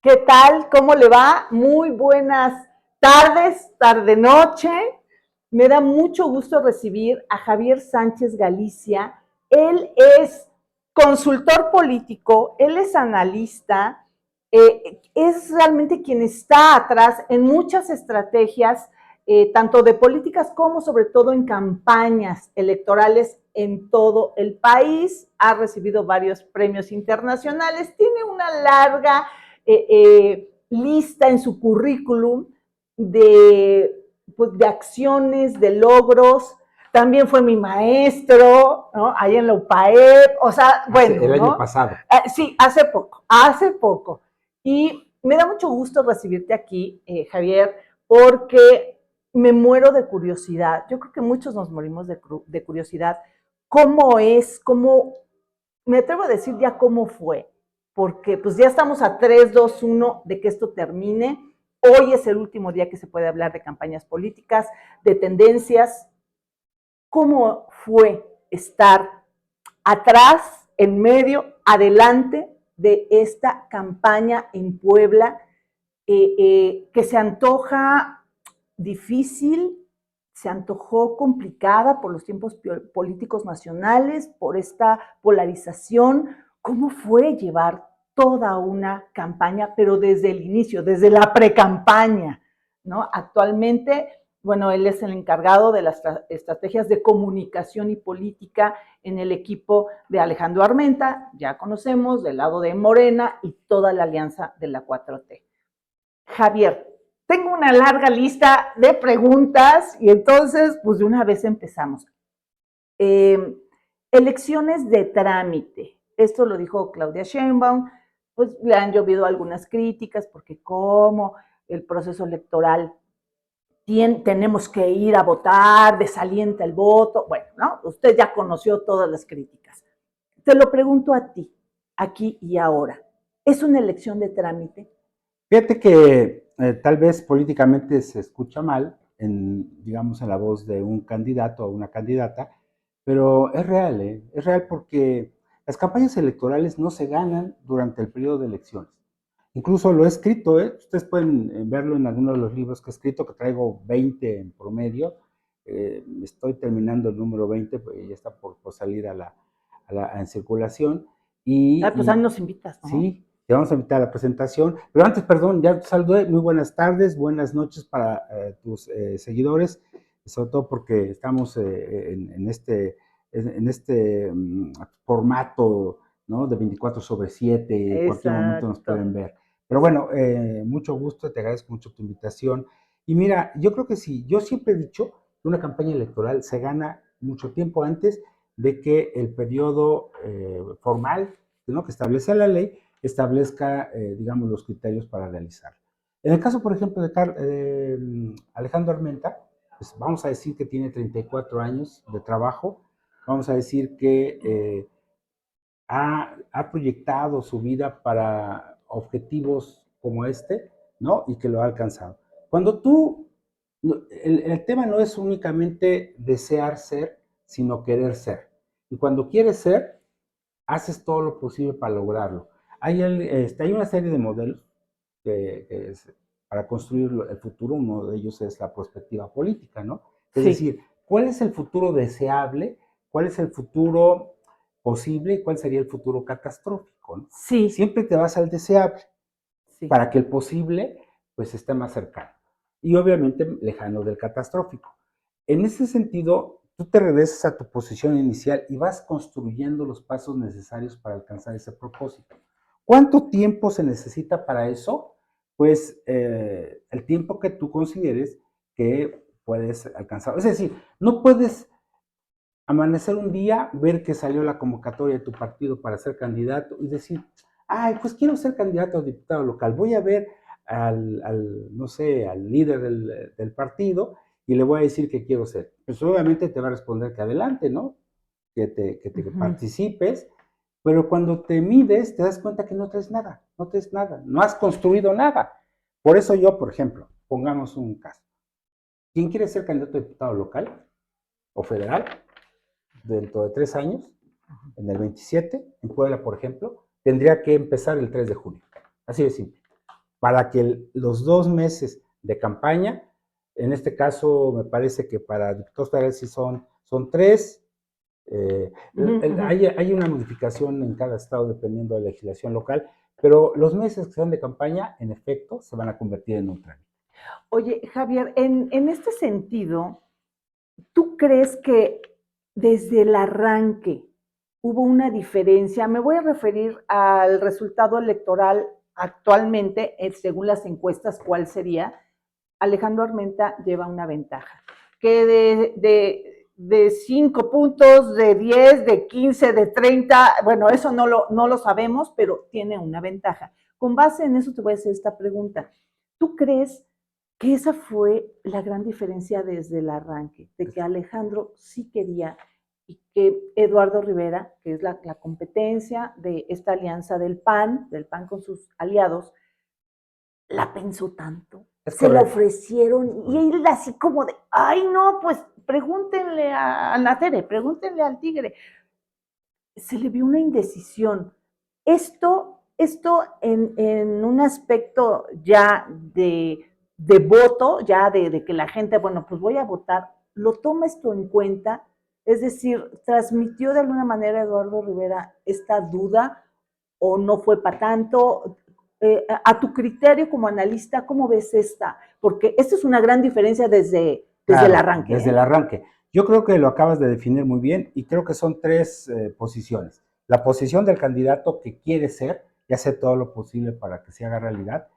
¿Qué tal? ¿Cómo le va? Muy buenas tardes, tarde-noche. Me da mucho gusto recibir a Javier Sánchez Galicia. Él es consultor político, él es analista, es realmente quien está atrás en muchas estrategias, tanto de políticas como sobre todo en campañas electorales en todo el país. Ha recibido varios premios internacionales, tiene una larga lista en su currículum de acciones, de logros. También fue mi maestro, ¿no? Ahí en la UPAEP, o sea, bueno, el año ¿no? pasado. Sí, hace poco. Y me da mucho gusto recibirte aquí, Javier, porque me muero de curiosidad. Yo creo que muchos nos morimos de curiosidad. ¿Cómo es? ¿Cómo? Me atrevo a decir ya cómo fue, porque pues ya estamos a 3, 2, 1 de que esto termine. Hoy es el último día que se puede hablar de campañas políticas, de tendencias. ¿Cómo fue estar atrás, en medio, adelante de esta campaña en Puebla, que se antoja difícil, se antojó complicada por los tiempos políticos nacionales, por esta polarización? ¿Cómo fue llevar toda una campaña, pero desde el inicio, desde la precampaña, ¿no? Actualmente, bueno, él es el encargado de las estrategias de comunicación y política en el equipo de Alejandro Armenta, ya conocemos, del lado de Morena y toda la alianza de la 4T. Javier, tengo una larga lista de preguntas y entonces, pues de una vez empezamos. Eh, Elecciones de trámite. Esto lo dijo Claudia Sheinbaum, pues le han llovido algunas críticas porque cómo el proceso electoral tenemos que ir a votar, desalienta el voto. Bueno, ¿no? Usted ya conoció todas las críticas. Te lo pregunto a ti, aquí y ahora. ¿Es una elección de trámite? Fíjate que tal vez políticamente se escucha mal, digamos, en la voz de un candidato o una candidata, pero es real, ¿eh? Es real porque las campañas electorales no se ganan durante el periodo de elecciones. Incluso lo he escrito, ¿eh? Ustedes pueden verlo en alguno de los libros que he escrito, que traigo 20 en promedio. Estoy terminando el número 20, pues ya está por salir en circulación. Pues ahí nos invitas, ¿no? Sí, te vamos a invitar a la presentación. Pero antes, perdón, ya te saludé. Muy buenas tardes, buenas noches para tus seguidores, sobre todo porque estamos en este formato, ¿no? De 24/7, en cualquier momento nos Exacto. pueden ver. Pero bueno, mucho gusto, te agradezco mucho tu invitación. Y mira, yo creo que sí, yo siempre he dicho que una campaña electoral se gana mucho tiempo antes de que el periodo formal, ¿no?, que establece la ley, establezca, digamos, los criterios para realizarlo. En el caso, por ejemplo, de Alejandro Armenta, pues vamos a decir que tiene 34 años de trabajo, vamos a decir que ha proyectado su vida para objetivos como este, ¿no? Y que lo ha alcanzado. Cuando tú, el tema no es únicamente desear ser, sino querer ser. Y cuando quieres ser, haces todo lo posible para lograrlo. Hay una serie de modelos para construir el futuro. Uno de ellos es la perspectiva política, ¿no? Es Sí, decir, ¿cuál es el futuro deseable? ¿Cuál es el futuro posible? ¿Y cuál sería el futuro catastrófico? ¿No? sí, Siempre te vas al deseable sí. para que el posible pues esté más cercano y obviamente lejano del catastrófico. En ese sentido, tú te regresas a tu posición inicial y vas construyendo los pasos necesarios para alcanzar ese propósito. ¿Cuánto tiempo se necesita para eso? Pues el tiempo que tú consideres que puedes alcanzar. Es decir, no puedes amanecer un día, ver que salió la convocatoria de tu partido para ser candidato y decir, ay, pues quiero ser candidato a diputado local, voy a ver no sé, al líder del partido y le voy a decir que quiero ser. Pues obviamente te va a responder que adelante, ¿no? Que te Ujú. participes, pero cuando te mides te das cuenta que no traes nada, no traes nada, no has construido nada. Por eso yo, por ejemplo, pongamos un caso. ¿Quién quiere ser candidato a diputado local o federal dentro de 3 años? En el 27, en Puebla, por ejemplo, tendría que empezar el 3 de junio. Así de simple. para que los 2 meses de campaña, en este caso me parece que para diputados federales sí son 3, hay una modificación en cada estado dependiendo de la legislación local, pero los meses que sean de campaña, en efecto, se van a convertir en un trámite. Oye, Javier, en este sentido, ¿tú crees que desde el arranque hubo una diferencia? Me voy a referir al resultado electoral actualmente, según las encuestas, ¿cuál sería? Alejandro Armenta lleva una ventaja, que de 5 puntos, de 10, de 15, de 30, bueno, eso no lo sabemos, pero tiene una ventaja. Con base en eso te voy a hacer esta pregunta. ¿Tú crees que esa fue la gran diferencia desde el arranque, de que Alejandro sí quería y que Eduardo Rivera, que es la competencia de esta alianza del PAN con sus aliados, la pensó tanto? Es Se la correcto. ofrecieron y él así como de, ay no, pues pregúntenle a Natere, pregúntenle al Tigre. Se le vio una indecisión. Esto en un aspecto ya de voto, ya de que la gente, bueno, pues voy a votar, ¿lo toma esto en cuenta? Es decir, ¿transmitió de alguna manera Eduardo Rivera esta duda o no fue para tanto? A tu criterio como analista, ¿cómo ves esta? Porque esta es una gran diferencia desde el arranque. Desde el arranque. Yo creo que lo acabas de definir muy bien y creo que son 3 posiciones. La posición del candidato que quiere ser y hace todo lo posible para que se haga realidad.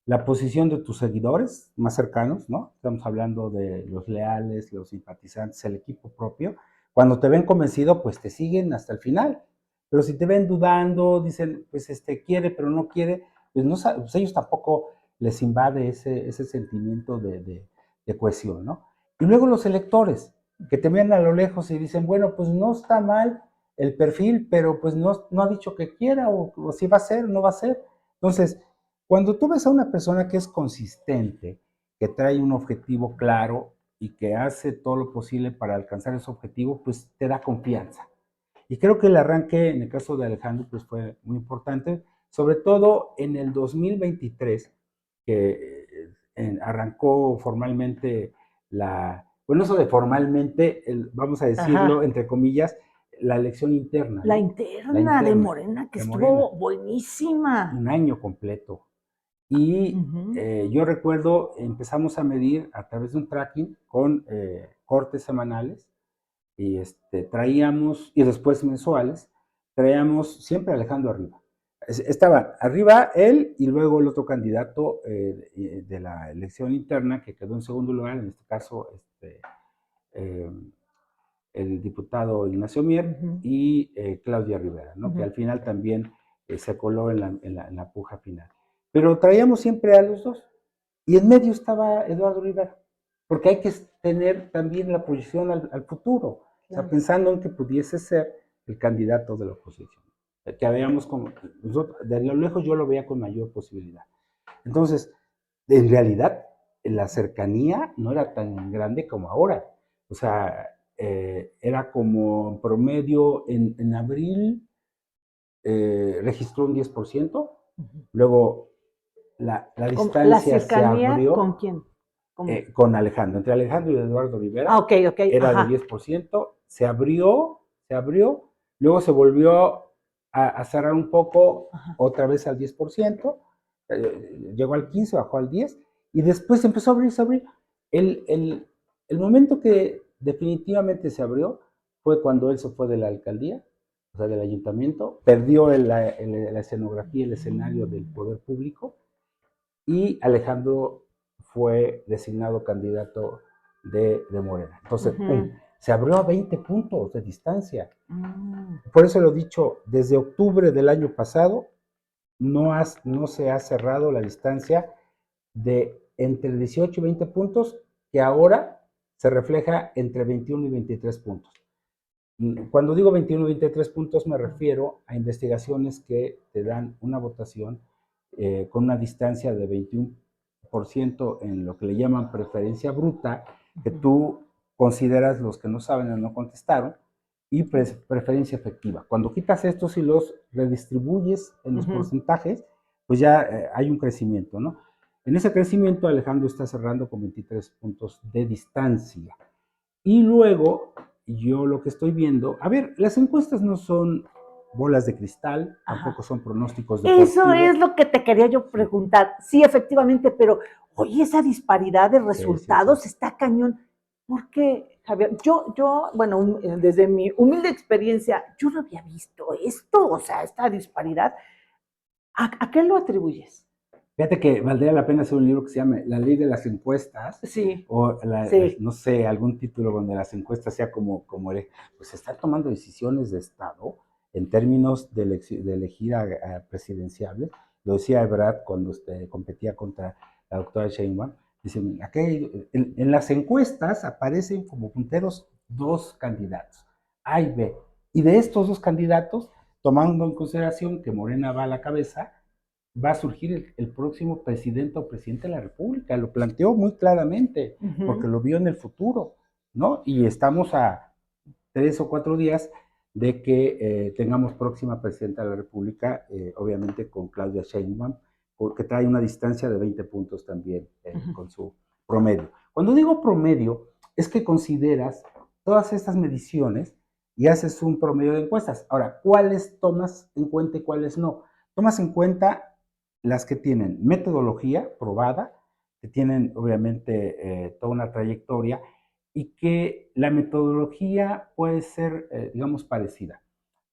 La posición de tus seguidores más cercanos, ¿no? Estamos hablando de los leales, los simpatizantes, el equipo propio. Cuando te ven convencido, pues te siguen hasta el final. Pero si te ven dudando, dicen, pues quiere, pero no quiere, pues, no, pues ellos tampoco les invade ese sentimiento de cohesión, ¿no? Y luego los electores, que te miran a lo lejos y dicen, bueno, pues no está mal el perfil, pero pues no ha dicho que quiera, o si va a ser o no va a ser. Entonces, cuando tú ves a una persona que es consistente, que trae un objetivo claro y que hace todo lo posible para alcanzar ese objetivo, pues te da confianza. Y creo que el arranque, en el caso de Alejandro, pues fue muy importante, sobre todo en el 2023, que arrancó formalmente bueno, eso de formalmente, vamos a decirlo, Ajá. entre comillas, la elección interna. La ¿no? interna de Morena, que estuvo Morena, buenísima. un año completo. Y yo recuerdo, empezamos a medir a través de un tracking con cortes semanales y traíamos, y después mensuales, traíamos siempre a Alejandro arriba. Estaba arriba él y luego el otro candidato de la elección interna que quedó en segundo lugar, en este caso eh, el diputado Ignacio Mier y Claudia Rivera, ¿no? Que al final también se coló en la puja final. Pero traíamos siempre a los dos. Y en medio estaba Eduardo Rivera, porque hay que tener también la proyección al futuro, o sea, pensando en que pudiese ser el candidato de la oposición, que veíamos como, nosotros, de lo lejos yo lo veía con mayor posibilidad. Entonces, en realidad, la cercanía no era tan grande como ahora, o sea, era como en promedio en abril registró un 10%, luego la distancia se abrió. ¿Con quién? Con Alejandro, entre Alejandro y Eduardo Rivera, era de 10%, se abrió, luego se volvió a cerrar un poco, otra vez al 10%, llegó al 15, bajó al 10, y después empezó a abrir. El momento que definitivamente se abrió fue cuando él se fue de la alcaldía, o sea, del ayuntamiento, perdió la escenografía, el escenario del poder público, y Alejandro fue designado candidato de Morena. Entonces, ¡pum! Se abrió a 20 puntos de distancia. Por eso lo he dicho, desde octubre del año pasado no se ha cerrado la distancia de entre 18 y 20 puntos, que ahora se refleja entre 21 y 23 puntos. Cuando digo 21 y 23 puntos me refiero a investigaciones que te dan una votación con una distancia de 21% en lo que le llaman preferencia bruta, que tú consideras los que no saben o no contestaron, y preferencia efectiva. Cuando quitas estos y los redistribuyes en los porcentajes, pues ya hay un crecimiento, ¿no? En ese crecimiento Alejandro está cerrando con 23 puntos de distancia. Y luego yo lo que estoy viendo, a ver, las encuestas no son bolas de cristal, tampoco son pronósticos deportivos. Eso es lo que te quería yo preguntar. Sí, efectivamente, pero oye, esa disparidad de resultados está cañón. ¿Por qué, Javier? Bueno, desde mi humilde experiencia, yo no había visto esto, o sea, esta disparidad. ¿A qué lo atribuyes? Fíjate que valdría la pena hacer un libro que se llame La Ley de las Encuestas, Sí, o sí. no sé, algún título donde las encuestas sea pues están tomando decisiones de Estado en términos de elegir a presidenciables. Lo decía Ebrard cuando competía contra la doctora Sheinbaum. Dicen, en las encuestas aparecen como punteros dos candidatos, A y B. Y de estos dos candidatos, tomando en consideración que Morena va a la cabeza, va a surgir el próximo presidente o presidente de la República. Lo planteó muy claramente, porque lo vio en el futuro, ¿no? Y estamos a 3 o 4 días de que tengamos próxima presidenta de la República, obviamente con Claudia Sheinbaum, que trae una distancia de 20 puntos también con su promedio. Cuando digo promedio, es que consideras todas estas mediciones y haces un promedio de encuestas. Ahora, ¿cuáles tomas en cuenta y cuáles no? Tomas en cuenta las que tienen metodología probada, que tienen obviamente toda una trayectoria y que la metodología puede ser, digamos, parecida.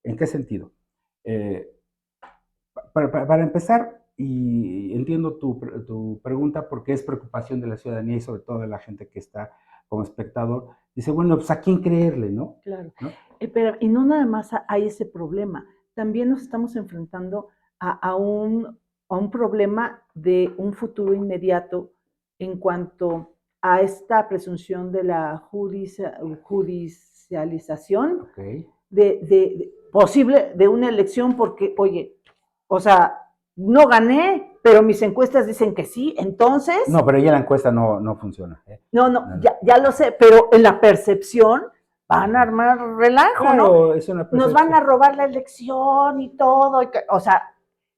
¿En qué sentido? Eh, para empezar, y entiendo tu pregunta porque es preocupación de la ciudadanía y sobre todo de la gente que está como espectador, dice, bueno, pues a quién creerle, ¿no? Claro. ¿No? Pero, y no nada más hay ese problema, también nos estamos enfrentando a, a, un, a un problema de un futuro inmediato en cuanto a esta presunción de la judicialización Okay. posible de una elección, porque, oye, o sea, no gané, pero mis encuestas dicen que sí, entonces... No, pero ya la encuesta no funciona. No, ya lo sé, pero en la percepción van a armar relajo, Claro, ¿no? es una Nos van a percepción. robar la elección y todo. O sea,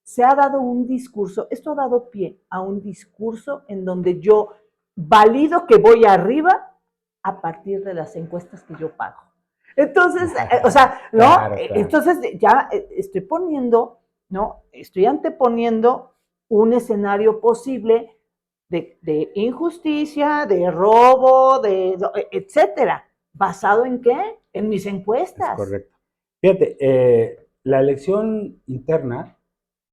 se ha dado un discurso, esto ha dado pie a un discurso en donde yo valido que voy arriba a partir de las encuestas que yo pago. Entonces, o sea, ¿no? Claro, claro. Entonces ya estoy poniendo, ¿no? Estoy anteponiendo un escenario posible de injusticia, de robo, etcétera. ¿Basado en qué? En mis encuestas. Es correcto. Fíjate, la elección interna,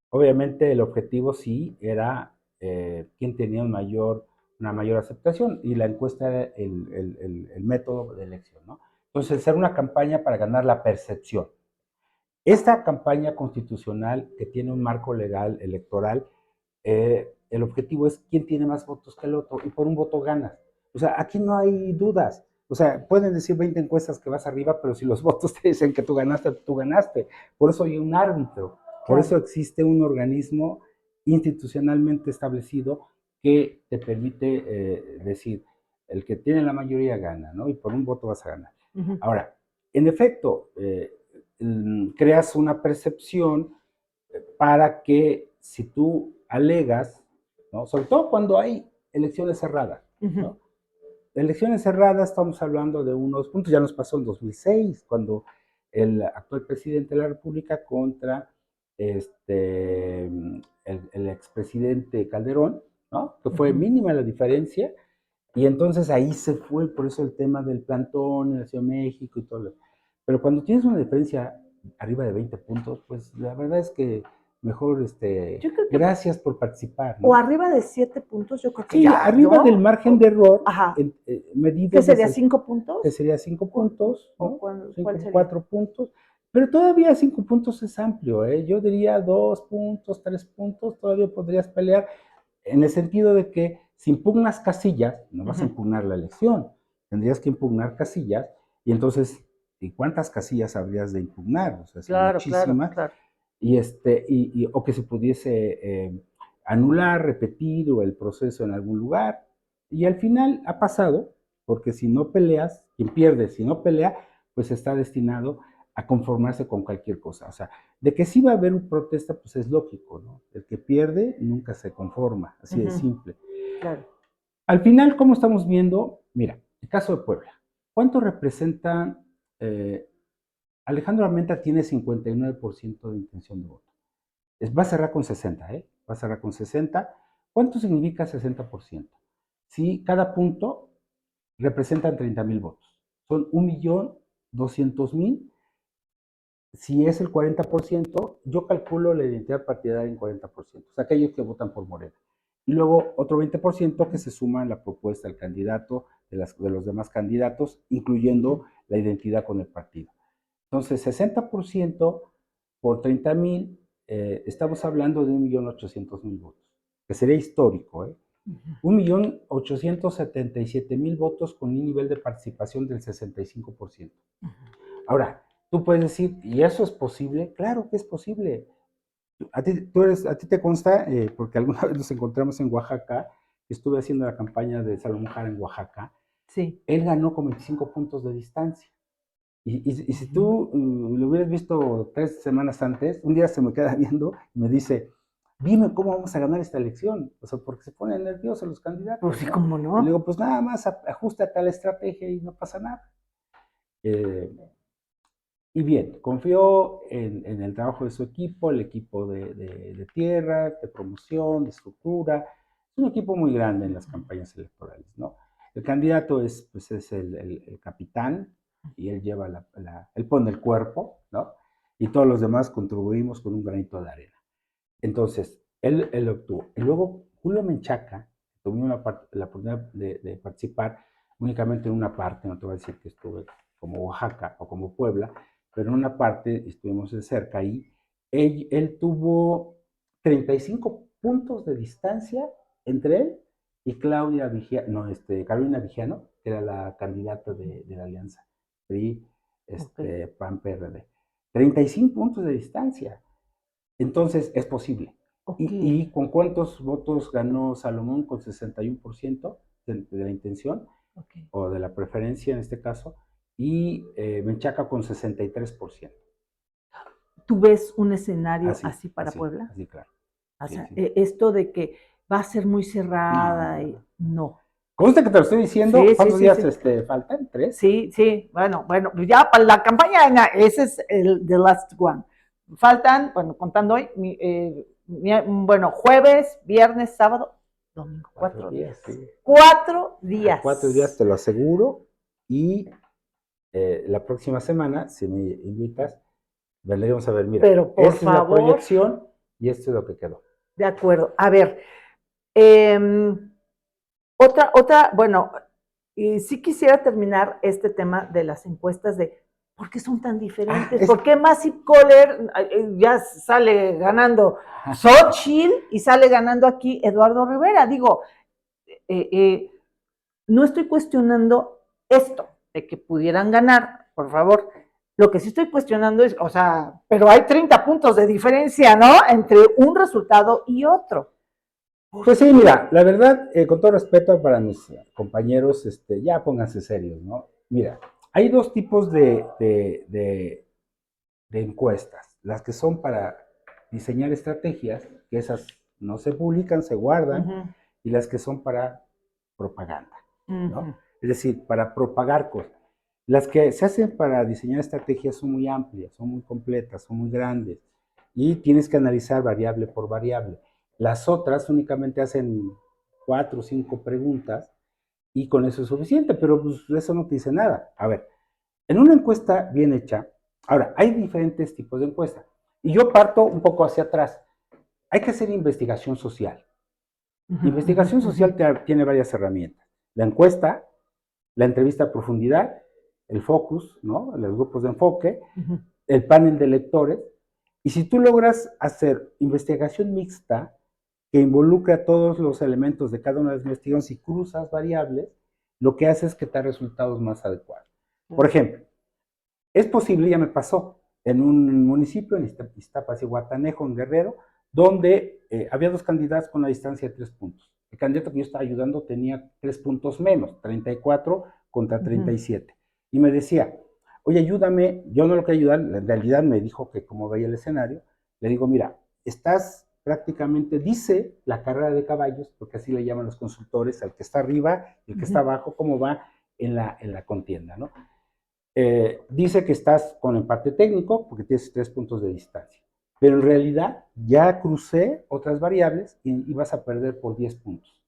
obviamente el objetivo sí era quién tenía una mayor aceptación y la encuesta era el método de elección, ¿no? Entonces, era una campaña para ganar la percepción. Esta campaña constitucional que tiene un marco legal electoral, el objetivo es quién tiene más votos que el otro y por un voto ganas. O sea, aquí no hay dudas. O sea, pueden decir 20 encuestas que vas arriba, pero si los votos te dicen que tú ganaste, tú ganaste. Por eso hay un árbitro, por eso existe un organismo institucionalmente establecido que te permite decir, el que tiene la mayoría gana, ¿no? Y por un voto vas a ganar. Ahora, en efecto, creas una percepción para que si tú alegas, ¿no? Sobre todo cuando hay elecciones cerradas, ¿no? Elecciones cerradas, estamos hablando de unos puntos, ya nos pasó en 2006, cuando el actual presidente de la República contra el expresidente Calderón, ¿no? Que fue mínima la diferencia, y entonces ahí se fue, por eso el tema del plantón en la Ciudad de México y todo lo. Pero cuando tienes una diferencia arriba de 20 puntos, pues la verdad es que mejor, yo creo que, gracias por participar, ¿no? o arriba de 7 puntos, yo creo que Sí, ya, arriba ¿no? del margen de error, Ajá. medido ¿Qué sería? desde, ¿5 puntos? que sería 5 puntos, ¿O ¿no? cuál sería? 4 puntos, pero todavía 5 puntos es amplio, ¿eh? Yo diría 2 puntos, 3 puntos, todavía podrías pelear, en el sentido de que si impugnas casillas, no vas a impugnar la elección, tendrías que impugnar casillas, y entonces, ¿y cuántas casillas habrías de impugnar? O sea, son Claro, claro, muchísimas, claro. o que se pudiese anular, repetir o el proceso en algún lugar. Y al final ha pasado, porque si no peleas, quien pierde, si no pelea, pues está destinado a conformarse con cualquier cosa. O sea, de que sí va a haber una protesta, pues es lógico, ¿no? El que pierde nunca se conforma, así de simple. Claro. Al final, ¿cómo estamos viendo? Mira, el caso de Puebla. ¿Cuánto representa? Alejandro Armenta tiene 59% de intención de voto. Va a cerrar con 60, ¿eh? Va a cerrar con 60. ¿Cuánto significa 60%? Si cada punto representan 30,000 votos. Son 1,200,000. Si es el 40%, yo calculo la identidad partidaria en 40%, o sea, aquellos que votan por Morena. Y luego otro 20% que se suma a la propuesta del candidato, de los demás candidatos, incluyendo la identidad con el partido. Entonces, 60% por 30,000, estamos hablando de 1,800,000 votos, que sería histórico, ¿eh? 1,877,000 votos con un nivel de participación del 65%. Ahora, tú puedes decir, ¿y eso es posible? Claro que es posible. A ti te consta, porque alguna vez nos encontramos en Oaxaca, estuve haciendo la campaña de Salomón Jara en Oaxaca. Sí. Él ganó con 25 puntos de distancia. Y si tú lo hubieras visto 3 semanas antes, un día se me queda viendo y me dice, dime cómo vamos a ganar esta elección. O sea, porque se ponen nerviosos los candidatos. Pues sí, ¿cómo no? Y le digo, pues nada más ajusta tal estrategia y no pasa nada. Y bien, confío en el trabajo de su equipo, el equipo de tierra, de promoción, de estructura. Es un equipo muy grande en las campañas electorales, ¿no? El candidato es el capitán y él lleva él pone el cuerpo, ¿no? Y todos los demás contribuimos con un granito de arena. Entonces, él obtuvo. Y luego Julio Menchaca, tuve la oportunidad de participar únicamente en una parte, no te voy a decir que estuve como Oaxaca o como Puebla, pero en una parte estuvimos de cerca ahí. Él tuvo 35 puntos de distancia entre él y Claudia Vigiano, no, Carolina Vigiano, que era la candidata de la alianza PRI, PAN, PRD. 35 puntos de distancia. Entonces, es posible. ¿Y con cuántos votos ganó Salomón? Con 61% de la intención, o de la preferencia en este caso, y Menchaca con 63%. ¿Tú ves un escenario así para Puebla? Así, claro. O sea, esto de que va a ser muy cerrada, no. Consta que te lo estoy diciendo, ¿cuántos días faltan? ¿3? Sí, bueno, pues ya para la campaña, ese es el the last one. Faltan, bueno, contando hoy, jueves, viernes, sábado, domingo, 4 días. Sí. 4 días. 4 días, te lo aseguro, y la próxima semana, si me invitas, vendremos a ver, mira, pero por esta favor, es la proyección y esto es lo que quedó. De acuerdo. A ver, bueno, sí quisiera terminar este tema de las encuestas de por qué son tan diferentes, por qué Massive Caller ya sale ganando Xochitl y sale ganando aquí Eduardo Rivera. Digo, no estoy cuestionando esto de que pudieran ganar, por favor. Lo que sí estoy cuestionando es, o sea, pero hay 30 puntos de diferencia, ¿no? Entre un resultado y otro. Pues sí, mira, la verdad, con todo respeto para mis compañeros, ya pónganse serios, ¿no? Mira, hay 2 tipos de encuestas. Las que son para diseñar estrategias, que esas no se publican, se guardan, y las que son para propaganda, ¿no? Es decir, para propagar cosas. Las que se hacen para diseñar estrategias son muy amplias, son muy completas, son muy grandes, y tienes que analizar variable por variable. Las otras únicamente hacen 4 o 5 preguntas y con eso es suficiente, pero pues eso no te dice nada. A ver, en una encuesta bien hecha, ahora, hay diferentes tipos de encuesta y yo parto un poco hacia atrás. Hay que hacer investigación social. Investigación social tiene varias herramientas. La encuesta, la entrevista a profundidad, el focus, ¿no? Los grupos de enfoque, el panel de lectores. Y si tú logras hacer investigación mixta que involucra todos los elementos de cada una de las investigaciones y cruzas variables, lo que hace es que te da resultados más adecuados. Por ejemplo, es posible, ya me pasó, en un municipio, en Iztapas y Guatanejo, en Guerrero, donde había 2 candidatos con una distancia de 3 puntos. El candidato que yo estaba ayudando tenía 3 puntos menos, 34 contra 37. Y me decía, oye, ayúdame, yo no lo quería ayudar, en realidad me dijo que como veía el escenario, le digo, mira, estás prácticamente, dice la carrera de caballos, porque así le llaman los consultores, al que está arriba y el que está abajo, cómo va en la contienda, ¿no? Dice que estás con empate técnico, porque tienes 3 puntos de distancia, pero en realidad ya crucé otras variables y vas a perder por 10 puntos.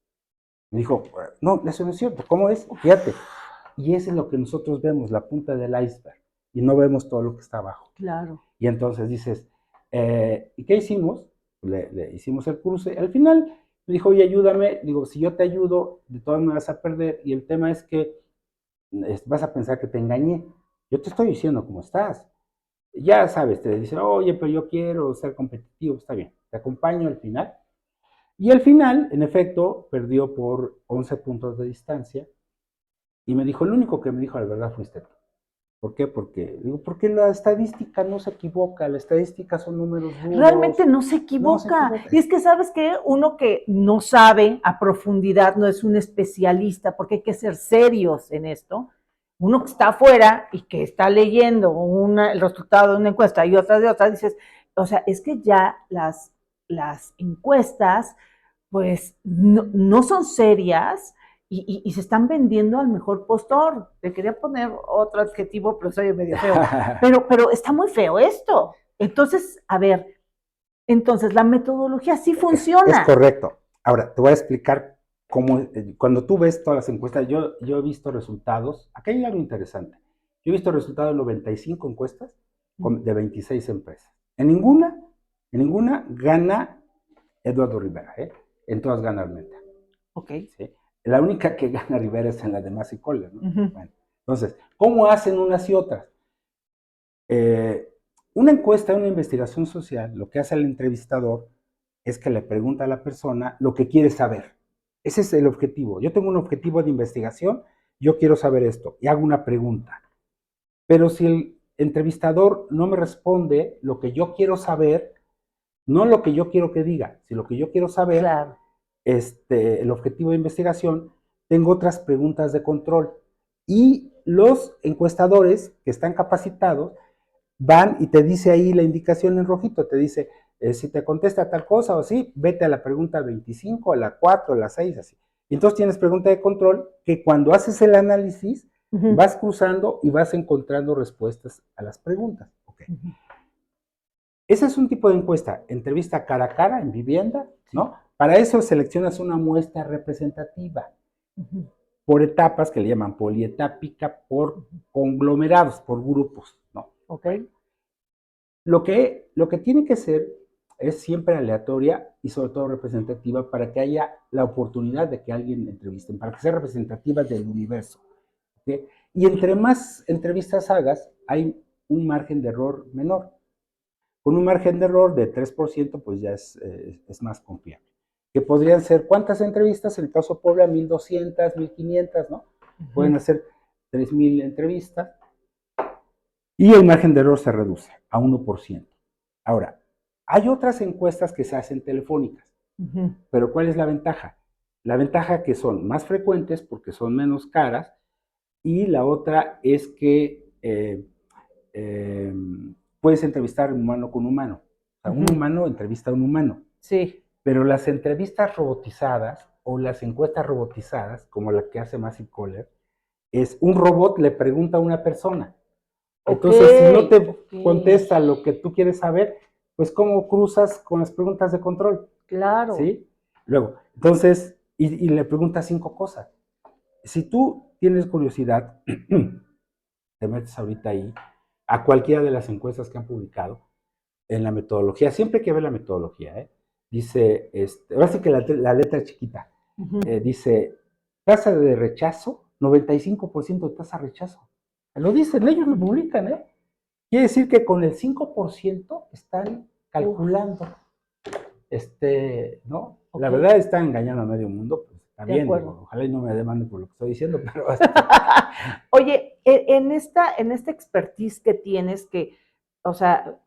Me dijo, no, eso no es cierto, ¿cómo es? Fíjate. Y eso es lo que nosotros vemos, la punta del iceberg, y no vemos todo lo que está abajo. Claro. Y entonces dices, ¿y qué hicimos? Le hicimos el cruce. Al final me dijo, oye, ayúdame. Digo, si yo te ayudo, de todas me vas a perder. Y el tema es que vas a pensar que te engañé. Yo te estoy diciendo cómo estás. Ya sabes, te dicen, oye, pero yo quiero ser competitivo. Está bien, te acompaño al final. Y al final, en efecto, perdió por 11 puntos de distancia. Y me dijo, el único que me dijo la verdad fuiste tú. ¿Por qué? Porque la estadística no se equivoca, la estadística son números duros. Realmente no se equivoca. Y es que, ¿sabes qué? Uno que no sabe a profundidad, no es un especialista, porque hay que ser serios en esto. Uno que está afuera y que está leyendo el resultado de una encuesta y otra de otra, dices, o sea, es que ya las encuestas, pues, no son serias y se están vendiendo al mejor postor. Te quería poner otro adjetivo, pero soy medio feo. Pero está muy feo esto. Entonces, a ver, entonces la metodología sí funciona. Es correcto. Ahora, te voy a explicar cómo, cuando tú ves todas las encuestas, yo he visto resultados, aquí hay algo interesante. Yo he visto resultados de 95 encuestas de 26 empresas. En ninguna gana Eduardo Rivera, ¿eh? En todas gana Armenta. Ok. ¿Sí? La única que gana Rivera es en la de Masi Kohler, ¿no? Bueno, entonces, ¿cómo hacen unas y otras? Una encuesta, una investigación social, lo que hace el entrevistador es que le pregunta a la persona lo que quiere saber. Ese es el objetivo. Yo tengo un objetivo de investigación, yo quiero saber esto y hago una pregunta. Pero si el entrevistador no me responde lo que yo quiero saber, no lo que yo quiero que diga, sino lo que yo quiero saber, claro. El objetivo de investigación, tengo otras preguntas de control. Y los encuestadores que están capacitados van y te dice ahí la indicación en rojito, te dice, si te contesta tal cosa o así, vete a la pregunta 25, a la 4, a la 6, así. Y entonces tienes pregunta de control que cuando haces el análisis, vas cruzando y vas encontrando respuestas a las preguntas. Okay. Ese es un tipo de encuesta, entrevista cara a cara en vivienda, ¿no? Para eso seleccionas una muestra representativa por etapas que le llaman polietápica, por conglomerados, por grupos, ¿no? Ok. Lo que tiene que ser es siempre aleatoria y sobre todo representativa para que haya la oportunidad de que alguien entrevisten, para que sea representativa del universo. ¿Sí? Y entre más entrevistas hagas, hay un margen de error menor. Con un margen de error de 3%, pues ya es más confiable. Que podrían ser, ¿cuántas entrevistas? En el caso de Puebla, 1,200, 1,500, ¿no? Pueden hacer 3,000 entrevistas y el margen de error se reduce a 1%. Ahora, hay otras encuestas que se hacen telefónicas, pero ¿cuál es la ventaja? La ventaja que son más frecuentes porque son menos caras y la otra es que puedes entrevistar humano con humano. O sea, un humano entrevista a un humano. Sí. Pero las entrevistas robotizadas o las encuestas robotizadas, como la que hace Masi Kohler, es un robot le pregunta a una persona. Entonces, si no te contesta lo que tú quieres saber, pues ¿cómo cruzas con las preguntas de control? Claro. ¿Sí? Luego, entonces, y le preguntas 5 cosas. Si tú tienes curiosidad, te metes ahorita ahí a cualquiera de las encuestas que han publicado en la metodología, siempre hay que ver la metodología, dice, ahora sí que la letra chiquita, dice, tasa de rechazo, 95% de tasa de rechazo. Lo dicen, ellos lo publican, ¿eh? Quiere decir que con el 5% están calculando, ¿no? Okay. La verdad están engañando a medio mundo, pues está bien, digo, ojalá y no me demanden por lo que estoy diciendo, pero... Oye, en esta expertise que tienes, que, o sea,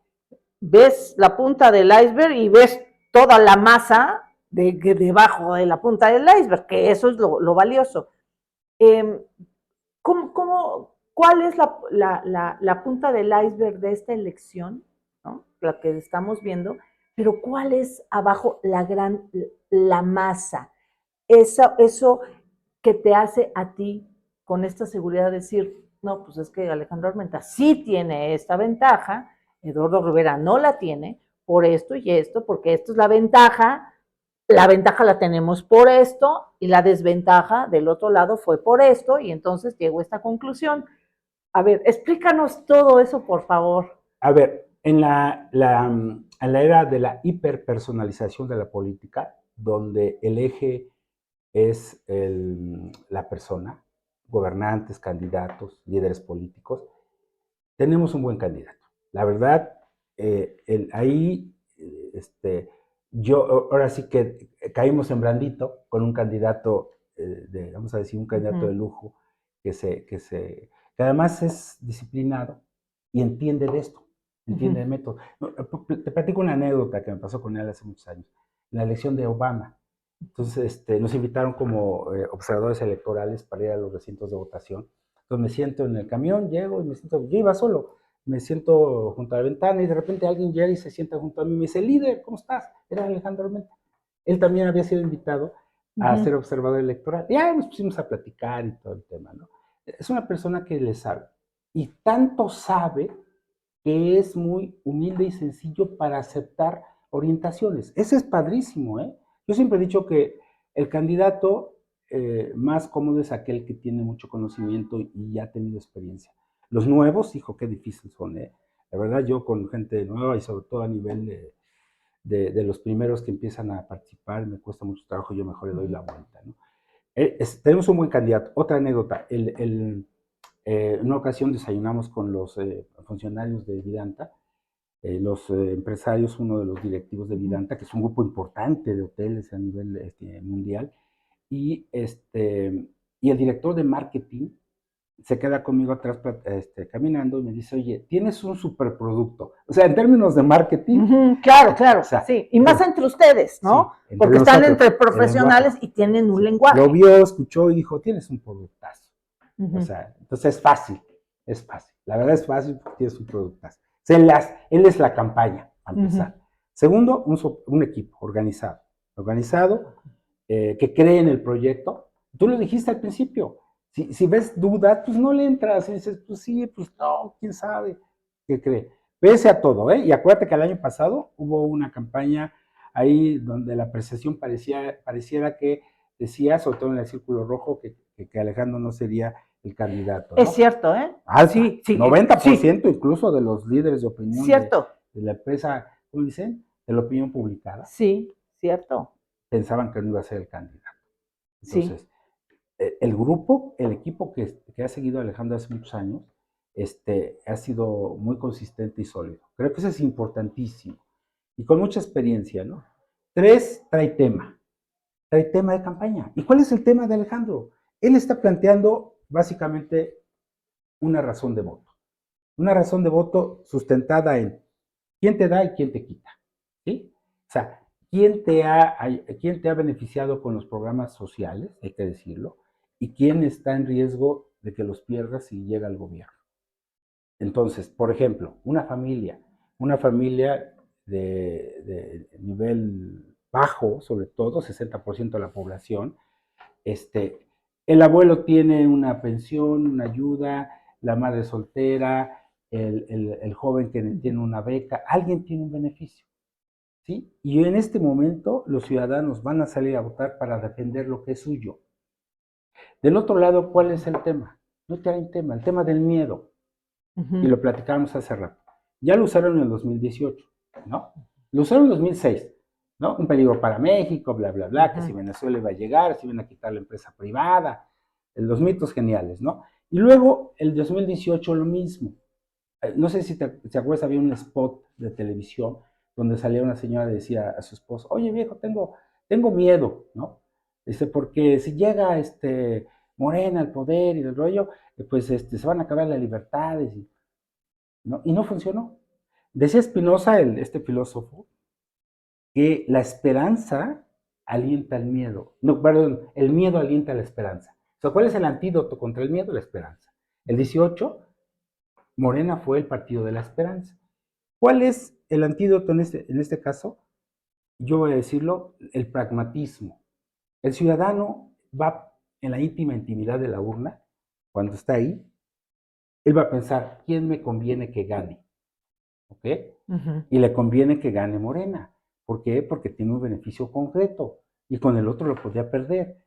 ves la punta del iceberg y ves toda la masa debajo de la punta del iceberg, que eso es lo valioso. ¿cuál es la punta del iceberg de esta elección, ¿no? La que estamos viendo, pero cuál es abajo la masa, eso que te hace a ti con esta seguridad de decir, no, pues es que Alejandro Armenta sí tiene esta ventaja, Eduardo Rivera no la tiene, por esto y esto, porque esto es la ventaja la tenemos por esto y la desventaja del otro lado fue por esto y entonces llegó a esta conclusión. A ver, explícanos todo eso, por favor. A ver, en la era de la hiperpersonalización de la política, donde el eje es la persona, gobernantes, candidatos, líderes políticos, tenemos un buen candidato. La verdad, ahí, ahora sí que caímos en blandito con un candidato, vamos a decir, un candidato de lujo, que además es disciplinado y entiende de esto, entiende el método. Te platico una anécdota que me pasó con él hace muchos años. En la elección de Obama, entonces nos invitaron como observadores electorales para ir a los recintos de votación. Entonces me siento en el camión, llego y me siento, yo iba solo, me siento junto a la ventana y de repente alguien llega y se sienta junto a mí y me dice, líder, ¿cómo estás? Era Alejandro Armenta. Él también había sido invitado a ser observador electoral. Y ahí nos pusimos a platicar y todo el tema, ¿no? Es una persona que le sabe. Y tanto sabe que es muy humilde y sencillo para aceptar orientaciones. Eso es padrísimo, ¿eh? Yo siempre he dicho que el candidato más cómodo es aquel que tiene mucho conocimiento y ya ha tenido experiencia. Los nuevos, hijo, qué difícil son, ¿eh? La verdad, yo con gente nueva y sobre todo a nivel de los primeros que empiezan a participar, me cuesta mucho trabajo, yo mejor le doy la vuelta, ¿no? Tenemos un buen candidato. Otra anécdota, en una ocasión desayunamos con los funcionarios de Vidanta, los empresarios, uno de los directivos de Vidanta, que es un grupo importante de hoteles a nivel mundial, y, y el director de marketing se queda conmigo atrás caminando y me dice, oye, tienes un superproducto. O sea, en términos de marketing. Claro, claro, O sea, sí. Y más entre ustedes, ¿no? Sí, porque están nosotros, entre profesionales y tienen un lenguaje. Lo vio, escuchó y dijo, tienes un productazo. O sea, entonces es fácil, es fácil. La verdad es fácil porque tienes un productazo. O sea, él es la campaña, a empezar. Segundo, un equipo organizado, que cree en el proyecto. Tú lo dijiste al principio. Si ves dudas, pues no le entras y dices, pues sí, pues no, quién sabe qué cree. Pese a todo, ¿eh? Y acuérdate que el año pasado hubo una campaña ahí donde la percepción pareciera que decía, sobre todo en el círculo rojo, que Alejandro no sería el candidato, ¿no? Es cierto, ¿eh? Alta, sí, 90% sí. Incluso de los líderes de opinión cierto. De la empresa, ¿cómo dicen? De la opinión publicada. Sí, cierto. Pensaban que no iba a ser el candidato. Entonces, el grupo, el equipo que ha seguido a Alejandro hace muchos años, ha sido muy consistente y sólido. Creo que eso es importantísimo. Y con mucha experiencia, ¿no? 3, trae tema de campaña. ¿Y cuál es el tema de Alejandro? Él está planteando básicamente una razón de voto. Una razón de voto sustentada en quién te da y quién te quita. ¿Sí? O sea, quién te ha beneficiado con los programas sociales, hay que decirlo, y quién está en riesgo de que los pierdas si llega al gobierno. Entonces, por ejemplo, una familia de nivel bajo, sobre todo, 60% de la población, el abuelo tiene una pensión, una ayuda, la madre soltera, el joven que tiene una beca, alguien tiene un beneficio, ¿sí? Y en este momento los ciudadanos van a salir a votar para defender lo que es suyo. Del otro lado, ¿cuál es el tema? No hay tema, el tema del miedo. Y lo platicábamos hace rato. Ya lo usaron en el 2018, ¿no? Lo usaron en el 2006, ¿no? Un peligro para México, bla, bla, bla, que si Venezuela iba a llegar, si iban a quitar la empresa privada, los mitos geniales, ¿no? Y luego, el 2018, lo mismo. No sé si te acuerdas, había un spot de televisión donde salía una señora y decía a su esposo, oye viejo, tengo miedo, ¿no? Porque si llega Morena al poder y el rollo, pues se van a acabar las libertades, ¿no? Y no funcionó. Decía Spinoza, este filósofo, que la esperanza alienta el miedo. No, perdón, el miedo alienta la esperanza. O sea, ¿cuál es el antídoto contra el miedo? La esperanza. El 18, Morena fue el partido de la esperanza. ¿Cuál es el antídoto en este caso? Yo voy a decirlo, el pragmatismo. El ciudadano va en la íntima intimidad de la urna, cuando está ahí, él va a pensar, ¿quién me conviene que gane? ¿Ok? Y le conviene que gane Morena. ¿Por qué? Porque tiene un beneficio concreto y con el otro lo podría perder.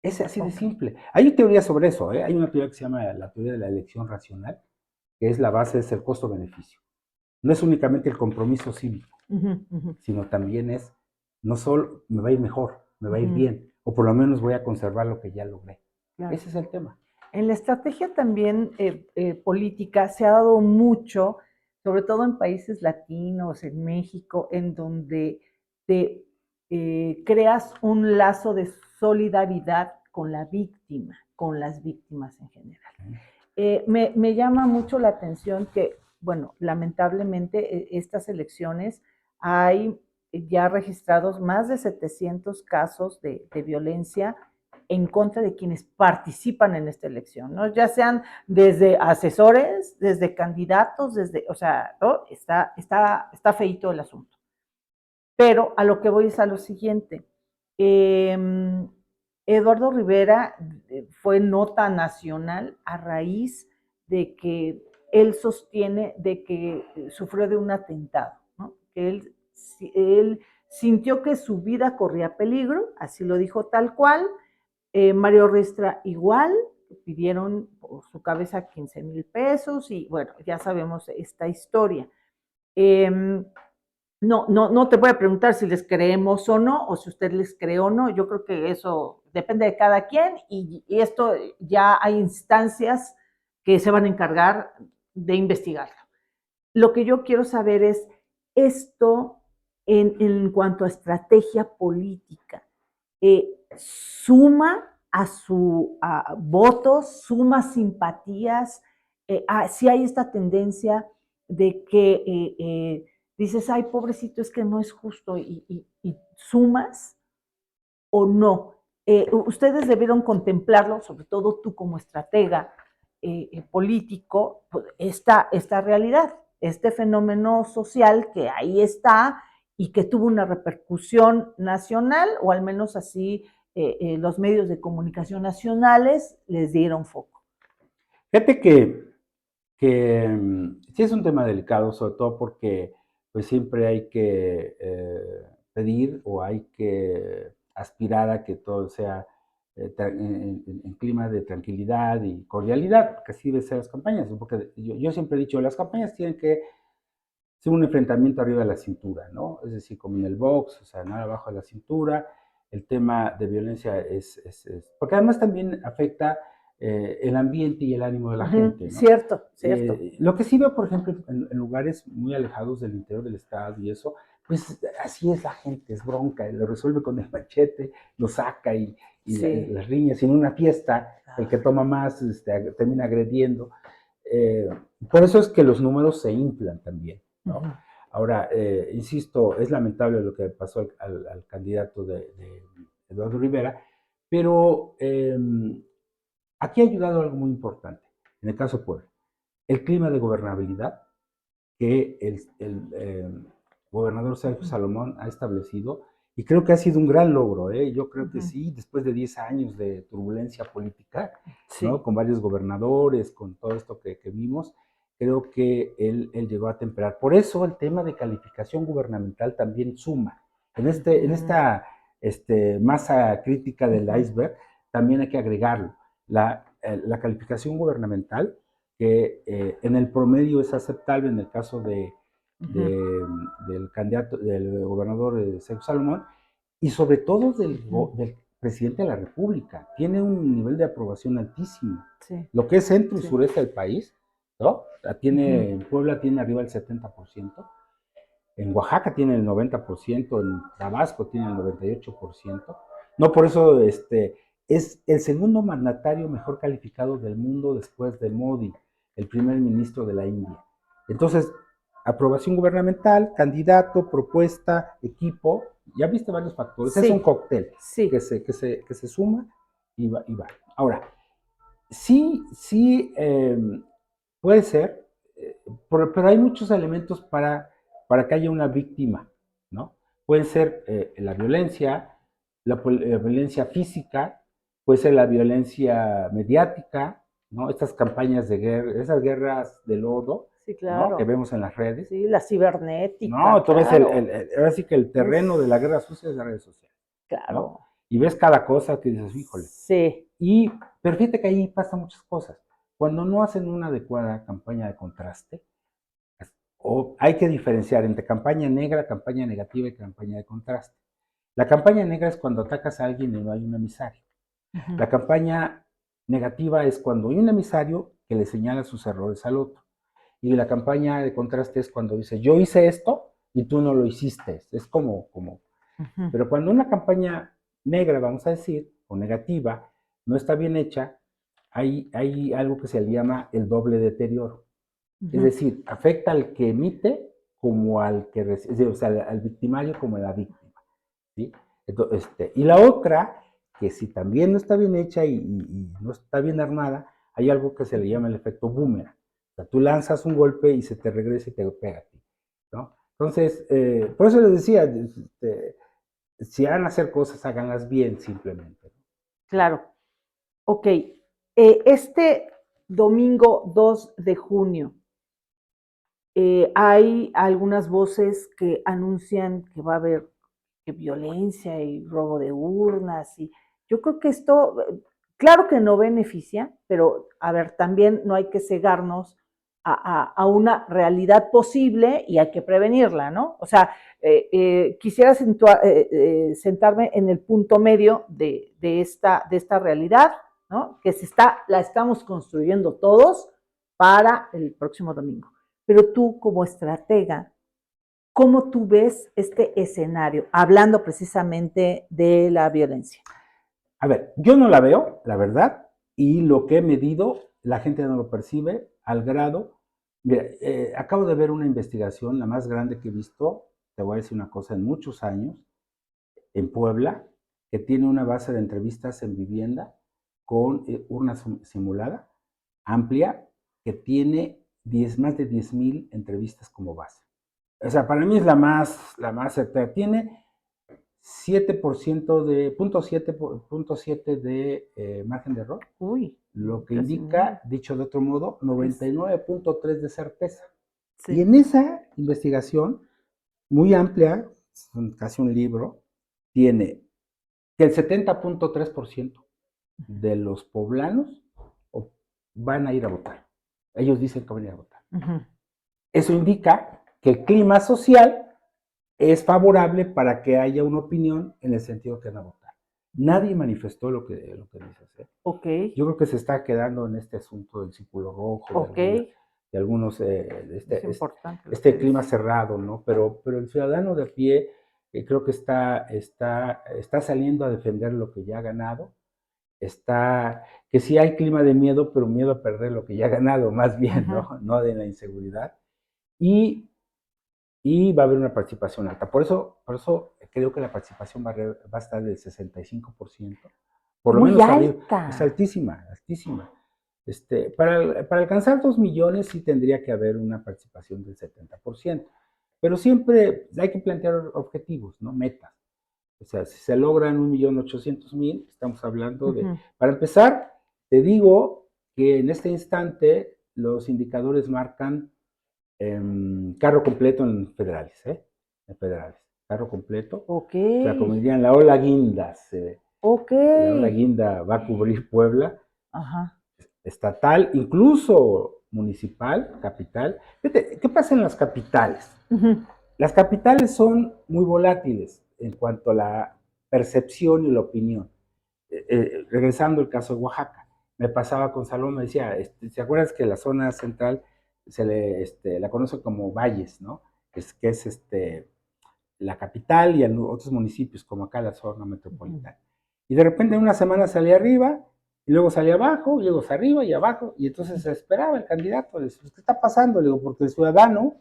Es así de simple. Hay teorías sobre eso, ¿eh? Hay una teoría que se llama la teoría de la elección racional, que es la base, es el costo-beneficio. No es únicamente el compromiso cívico, sino también es, no solo me va a ir mejor, me va a ir bien, o por lo menos voy a conservar lo que ya logré. Claro. Ese es el tema. En la estrategia también política se ha dado mucho, sobre todo en países latinos, en México, en donde te creas un lazo de solidaridad con la víctima, con las víctimas en general. Me llama mucho la atención que, bueno, lamentablemente estas elecciones hay ya registrados más de 700 casos de violencia en contra de quienes participan en esta elección, ¿no? Ya sean desde asesores, desde candidatos, o sea, ¿no? Está feíto el asunto. Pero a lo que voy es a lo siguiente. Eduardo Rivera fue nota nacional a raíz de que él sostiene de que sufrió de un atentado, ¿no? Que él sintió que su vida corría peligro, así lo dijo tal cual. Mario Ristra igual, pidieron por su cabeza 15,000 pesos y bueno, ya sabemos esta historia. No te voy a preguntar si les creemos o no, o si usted les cree o no, yo creo que eso depende de cada quien y esto ya hay instancias que se van a encargar de investigarlo. Lo que yo quiero saber es esto en cuanto a estrategia política. Suma a votos, suma simpatías, si hay esta tendencia de que dices, ay, pobrecito, es que no es justo y sumas o no. Ustedes debieron contemplarlo, sobre todo tú como estratega político, pues, esta realidad, este fenómeno social que ahí está y que tuvo una repercusión nacional, o al menos así los medios de comunicación nacionales les dieron foco. Fíjate que sí es un tema delicado, sobre todo porque pues siempre hay que pedir o hay que aspirar a que todo sea en clima de tranquilidad y cordialidad, porque así deben ser las campañas. Porque yo siempre he dicho, las campañas tienen que ser un enfrentamiento arriba de la cintura, ¿no? Es decir, como en el box, o sea, nada abajo de la cintura. El tema de violencia porque además también afecta el ambiente y el ánimo de la gente, ¿no? Cierto. Lo que sí veo, por ejemplo, en lugares muy alejados del interior del estado y eso, pues así es la gente, es bronca, lo resuelve con el machete, lo saca y las riñas, y en una fiesta, el que toma más termina agrediendo. Por eso es que los números se inflan también, ¿no? Ahora, insisto, es lamentable lo que pasó al candidato de Eduardo Rivera, pero aquí ha ayudado algo muy importante, en el caso de Puebla, el clima de gobernabilidad que el gobernador Sergio Salomón ha establecido, y creo que ha sido un gran logro, ¿eh? Yo creo que sí, después de 10 años de turbulencia política, ¿no? Con varios gobernadores, con todo esto que vimos, creo que él llegó a temperar. Por eso el tema de calificación gubernamental también suma. En esta masa crítica del iceberg, también hay que agregarlo. La calificación gubernamental, que en el promedio es aceptable en el caso del candidato, del gobernador Sergio Salomón, y sobre todo del presidente de la República. Tiene un nivel de aprobación altísimo. Lo que es centro y sureste del país, ¿no? En Puebla tiene arriba el 70%, en Oaxaca tiene el 90%, en Tabasco tiene el 98%. No, por eso es el segundo mandatario mejor calificado del mundo después de Modi, el primer ministro de la India. Entonces, aprobación gubernamental, candidato, propuesta, equipo, ya viste varios factores. Es un cóctel que se suma y va. Ahora, sí, puede ser, pero hay muchos elementos para que haya una víctima, ¿no? Puede ser la violencia, la violencia física, puede ser la violencia mediática, ¿no? Estas campañas de guerra, esas guerras de lodo, Sí, ¿no? Que claro. vemos en las redes. Sí, la cibernética, No, tú ves claro. ahora sí que el Uf, terreno de la guerra sucia es las redes sociales, ¿no? claro. Y ves cada cosa que dices, híjole. Sí. Y, pero fíjate que ahí pasan muchas cosas. Cuando no hacen una adecuada campaña de contraste, o hay que diferenciar entre campaña negra, campaña negativa y campaña de contraste. La campaña negra es cuando atacas a alguien y no hay un emisario. Ujú. La campaña negativa es cuando hay un emisario que le señala sus errores al otro. Y la campaña de contraste es cuando dice, yo hice esto y tú no lo hiciste. Es como. Ujú. Pero cuando una campaña negra, vamos a decir, o negativa, no está bien hecha, hay algo que se le llama el doble deterioro. Es Ujú. decir, afecta al que emite como al que recibe, o sea, al victimario como a la víctima. ¿Sí? Entonces, y la otra, que si también no está bien hecha y no está bien armada, hay algo que se le llama el efecto boomerang. O sea, tú lanzas un golpe y se te regresa y te pega a ti, ¿no? Entonces, por eso les decía, si van a hacer cosas, háganlas bien simplemente. Claro. Ok. Este domingo 2 de junio, hay algunas voces que anuncian que va a haber violencia y robo de urnas. Y yo creo que esto, claro que no beneficia, pero a ver, también no hay que cegarnos a una realidad posible y hay que prevenirla, ¿no? O sea, quisiera sentarme en el punto medio de esta realidad, ¿no? Que la estamos construyendo todos para el próximo domingo. Pero tú como estratega, ¿cómo tú ves este escenario, hablando precisamente de la violencia? A ver, yo no la veo, la verdad, y lo que he medido, la gente no lo percibe al grado. Mira, acabo de ver una investigación, la más grande que he visto, te voy a decir una cosa, en muchos años, en Puebla, que tiene una base de entrevistas en vivienda con urna simulada, amplia, que tiene más de 10,000 entrevistas como base. O sea, para mí es la más certera. Tiene 7% .7 de margen de error, Uy, lo que casi nada. indica, dicho de otro modo, Es, 99.3 de certeza. Y sí. en esa investigación, muy amplia, casi un libro, tiene que el 70.3% de los poblanos van a ir a votar. Ellos dicen que van a ir a votar. Ujú. Eso indica que el clima social es favorable para que haya una opinión en el sentido que van a votar. Nadie manifestó lo que dices. Ok, Yo creo que se está quedando en este asunto del círculo rojo, ok. de algunos, Es importante lo que este clima dices. cerrado, ¿no? Pero el ciudadano de a pie creo que está saliendo a defender lo que ya ha ganado, que sí hay clima de miedo, pero miedo a perder lo que ya ha ganado, más bien, Ujú. ¿no? No de la inseguridad. Y va a haber una participación alta. Por eso creo que la participación va a estar del 65%. Por lo Muy menos es alta. altísima, altísima. Para alcanzar 2 millones sí tendría que haber una participación del 70%. Pero siempre hay que plantear objetivos, ¿no? Metas. O sea, si se logran 1.800.000, estamos hablando de. Ujú. Para empezar, te digo que en este instante los indicadores marcan carro completo en federales, ¿eh? En federales. Carro completo. Ok, O sea, como dirían, la ola guinda. ok. La ola guinda va a cubrir Puebla, Ajá. estatal, incluso municipal, capital. Fíjate, ¿qué pasa en las capitales? Ujú. Las capitales son muy volátiles en cuanto a la percepción y la opinión. Regresando al caso de Oaxaca, me pasaba con Salón, me decía, ¿te acuerdas que la zona central la conoce como Valles, ¿no? Que es la capital y otros municipios, como acá la zona Ujú. metropolitana. Y de repente en una semana salía arriba, y luego salía abajo, y luego arriba y abajo, y entonces se esperaba el candidato. Le decía, ¿qué está pasando? Le digo, porque el ciudadano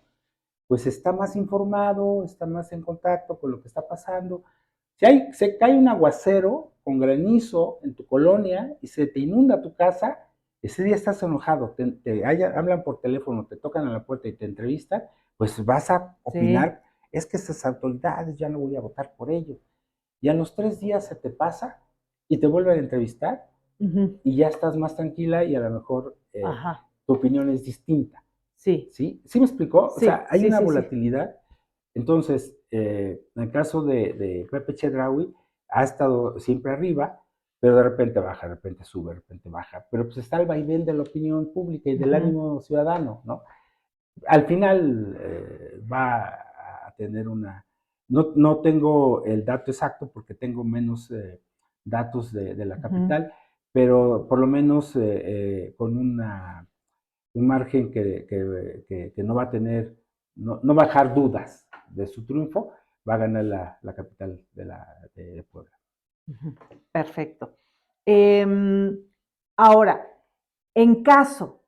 pues está más informado, está más en contacto con lo que está pasando. Si se cae un aguacero con granizo en tu colonia y se te inunda tu casa, ese día estás enojado, hablan por teléfono, te tocan a la puerta y te entrevistan, pues vas a opinar, es que estas autoridades ya no voy a votar por ellos. Y a los 3 días se te pasa y te vuelven a entrevistar y ya estás más tranquila y a lo mejor tu opinión es distinta. Sí. ¿Sí? ¿Sí me explicó? Sí, o sea, hay sí, una sí, volatilidad. Entonces, en el caso de Pepe Chedraui, ha estado siempre arriba, pero de repente baja, de repente sube, de repente baja. Pero pues está el vaivén de la opinión pública y del ánimo ciudadano, ¿no? Al final va a tener una... No tengo el dato exacto porque tengo menos datos de la capital, pero por lo menos con un margen que no va a tener, no va a dejar dudas de su triunfo, va a ganar la capital de Puebla. Perfecto. Ahora, en caso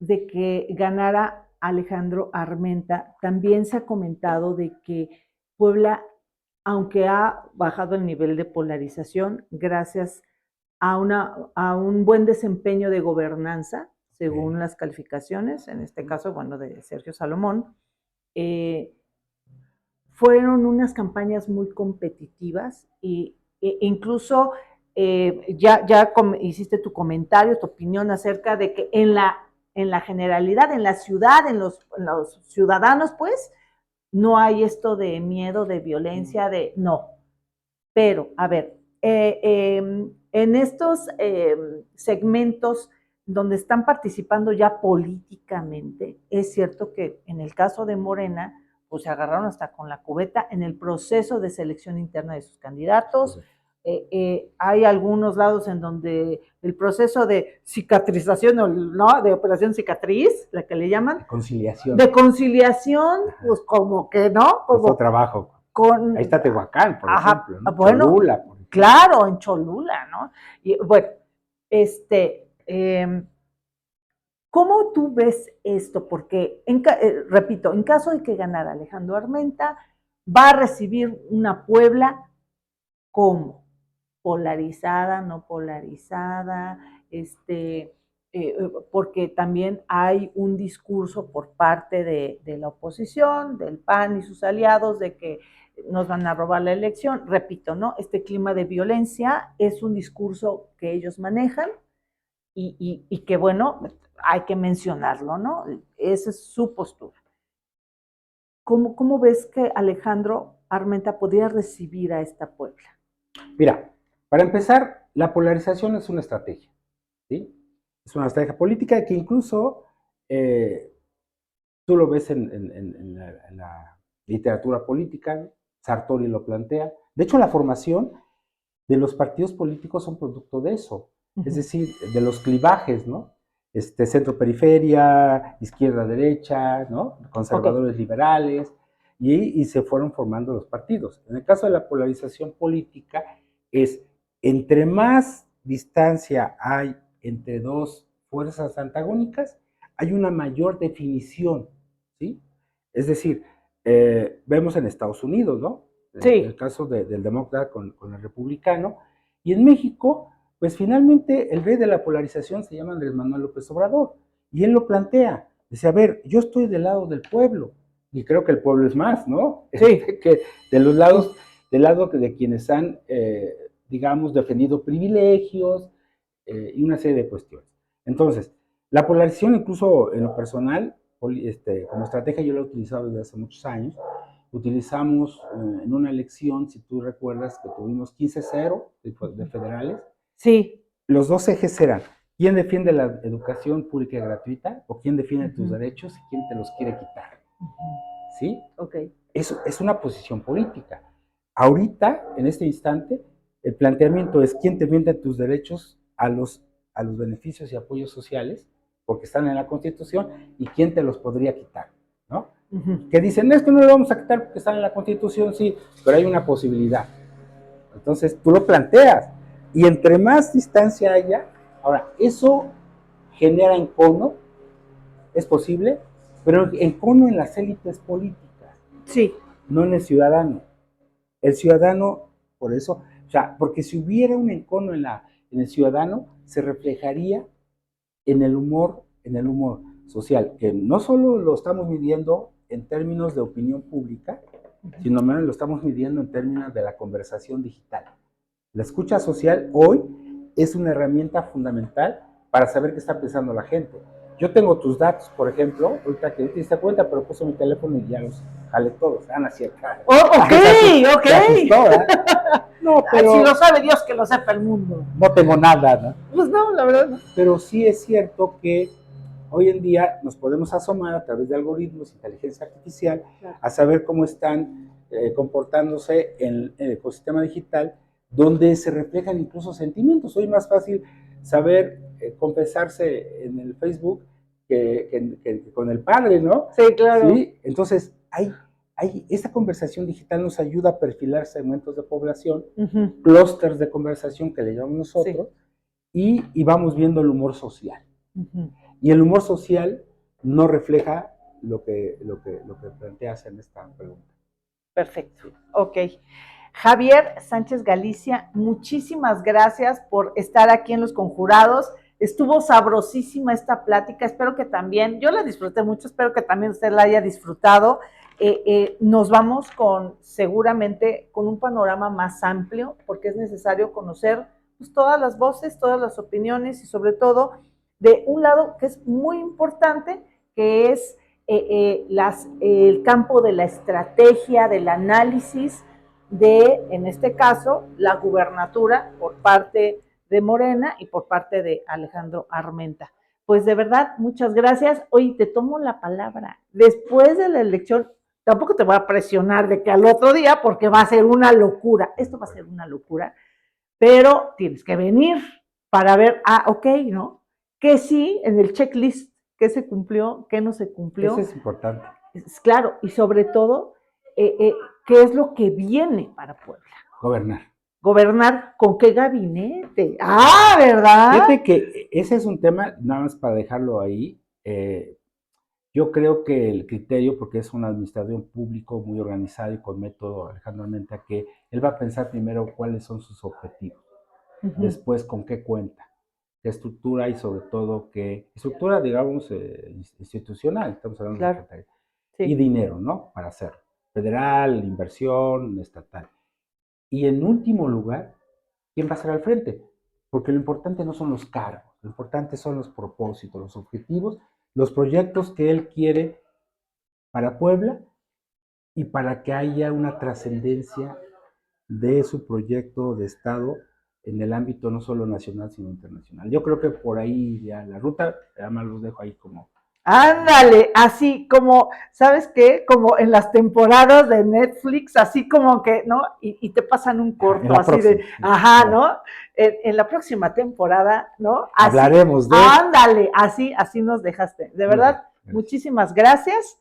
de que ganara Alejandro Armenta, también se ha comentado de que Puebla, aunque ha bajado el nivel de polarización gracias a un buen desempeño de gobernanza, según las calificaciones, en este caso, bueno, de Sergio Salomón, fueron unas campañas muy competitivas e incluso ya hiciste tu comentario, tu opinión acerca de que en la generalidad, en la ciudad, en los ciudadanos, pues, no hay esto de miedo, de violencia, no. Pero, a ver, en estos segmentos donde están participando ya políticamente, es cierto que en el caso de Morena, pues se agarraron hasta con la cubeta en el proceso de selección interna de sus candidatos. Hay algunos lados en donde el proceso de cicatrización, ¿no? De operación cicatriz, la que le llaman. De conciliación, pues como que, ¿no? Como trabajo. Ahí está Tehuacán, por ejemplo, ¿no? Bueno, Cholula, por ejemplo. Claro, en Cholula, ¿no? Y bueno, ¿cómo tú ves esto? Porque, repito, en caso de que ganara Alejandro Armenta, va a recibir una Puebla como polarizada, no polarizada, porque también hay un discurso por parte de la oposición, del PAN y sus aliados, de que nos van a robar la elección. Repito, ¿no? Este clima de violencia es un discurso que ellos manejan y que, bueno, hay que mencionarlo, ¿no? Esa es su postura. ¿Cómo ves que Alejandro Armenta podría recibir a esta Puebla? Mira, para empezar, la polarización es una estrategia, ¿sí? Es una estrategia política que incluso tú lo ves en la literatura política, Sartori lo plantea. De hecho, la formación de los partidos políticos son producto de eso, es decir, de los clivajes, ¿no? Centro-periferia, izquierda-derecha, ¿no? Conservadores liberales, y se fueron formando los partidos. En el caso de la polarización política, es entre más distancia hay entre dos fuerzas antagónicas, hay una mayor definición, ¿sí? Es decir, vemos en Estados Unidos, ¿no? Sí. El caso del demócrata con el republicano, y en México, pues finalmente el rey de la polarización se llama Andrés Manuel López Obrador, y él lo plantea, dice, a ver, yo estoy del lado del pueblo, y creo que el pueblo es más, ¿no? Sí. Que de los lados, del lado de quienes han, digamos, defendido privilegios y una serie de cuestiones. Entonces, la polarización incluso en lo personal, como estrategia yo la he utilizado desde hace muchos años. Utilizamos en una elección, si tú recuerdas, que tuvimos 15-0 de federales. Sí. Los dos ejes eran, ¿quién defiende la educación pública y gratuita? ¿O quién defiende tus derechos y quién te los quiere quitar? ¿Sí? Ok. Eso es una posición política. Ahorita, en este instante, el planteamiento es quién te defiende tus derechos a los beneficios y apoyos sociales, porque están en la Constitución, y quién te los podría quitar, ¿no? Que dicen, es que no lo vamos a quitar porque están en la Constitución, sí, pero hay una posibilidad. Entonces, tú lo planteas, y entre más distancia haya, ahora, eso genera encono, es posible, pero encono en las élites políticas. Sí. No en el ciudadano. El ciudadano, por eso, o sea, porque si hubiera un encono en el ciudadano, se reflejaría en el humor social, que no solo lo estamos midiendo en términos de opinión pública, sino también lo estamos midiendo en términos de la conversación digital. La escucha social hoy es una herramienta fundamental para saber qué está pensando la gente. Yo tengo tus datos, por ejemplo, ahorita que no te diste cuenta, pero puse mi teléfono y ya los jalé todos. Ana, cierta. Oh, ok. Se asustó, ¿eh? No, pero si lo sabe Dios, que lo sepa el mundo. no tengo nada, ¿no? Pues no, la verdad no. Pero sí es cierto que hoy en día nos podemos asomar a través de algoritmos, inteligencia artificial, claro, a saber cómo están comportándose en el ecosistema digital, donde se reflejan incluso sentimientos. Hoy es más fácil saber confesarse en el Facebook que con el padre, ¿no? Sí, claro. ¿Sí? Entonces, esta conversación digital nos ayuda a perfilar segmentos de población, clústeres de conversación que le llamamos nosotros, sí, y vamos viendo el humor social. Y el humor social no refleja lo que planteas en esta pregunta. Perfecto, ok. Javier Sánchez Galicia, muchísimas gracias por estar aquí en Los Conjurados. Estuvo sabrosísima esta plática, espero que también, yo la disfruté mucho, espero que también usted la haya disfrutado. Nos vamos seguramente con un panorama más amplio, porque es necesario conocer pues, todas las voces, todas las opiniones y sobre todo de un lado que es muy importante, que es el campo de la estrategia, del análisis de, en este caso, la gubernatura por parte de Morena y por parte de Alejandro Armenta. Pues de verdad, muchas gracias. Oye, te tomo la palabra. Después de la elección, tampoco te voy a presionar de que al otro día, porque va a ser una locura. Esto va a ser una locura, pero tienes que venir para ver, ok, ¿no? Que sí, en el checklist, qué se cumplió, qué no se cumplió. Eso es importante. Claro, y sobre todo, qué es lo que viene para Puebla. Gobernar, ¿con qué gabinete? ¿Verdad? Fíjate que ese es un tema, nada más para dejarlo ahí. Yo creo que el criterio, porque es un administrador público muy organizado y con método, Alejandro Armenta, que él va a pensar primero cuáles son sus objetivos, después con qué cuenta, qué estructura y sobre todo qué estructura, digamos, institucional, estamos hablando claro, de sí, y dinero, ¿no? Para hacerlo. Federal, inversión, estatal. Y en último lugar, ¿quién va a ser al frente? Porque lo importante no son los cargos, lo importante son los propósitos, los objetivos, los proyectos que él quiere para Puebla y para que haya una trascendencia de su proyecto de Estado en el ámbito no solo nacional, sino internacional. Yo creo que por ahí ya la ruta, además los dejo ahí como... Ándale, así como, ¿sabes qué? Como en las temporadas de Netflix, así como que, ¿no? Y te pasan un corto así próxima, de, ajá, ¿no? En la próxima temporada, ¿no? Así, hablaremos de... Ándale, así nos dejaste. De verdad, muchísimas gracias.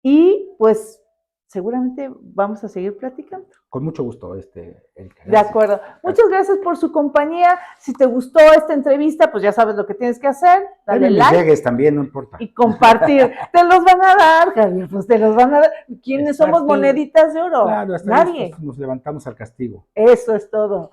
Y pues seguramente vamos a seguir platicando. Con mucho gusto, Erika. De acuerdo. Muchas gracias por su compañía. Si te gustó esta entrevista, pues ya sabes lo que tienes que hacer. Dale like. Llegues también, no importa. Y compartir. Te los van a dar, Javier, pues te los van a dar. ¿Quiénes somos moneditas de oro? Claro, hasta nadie. Nos levantamos al castigo. Eso es todo.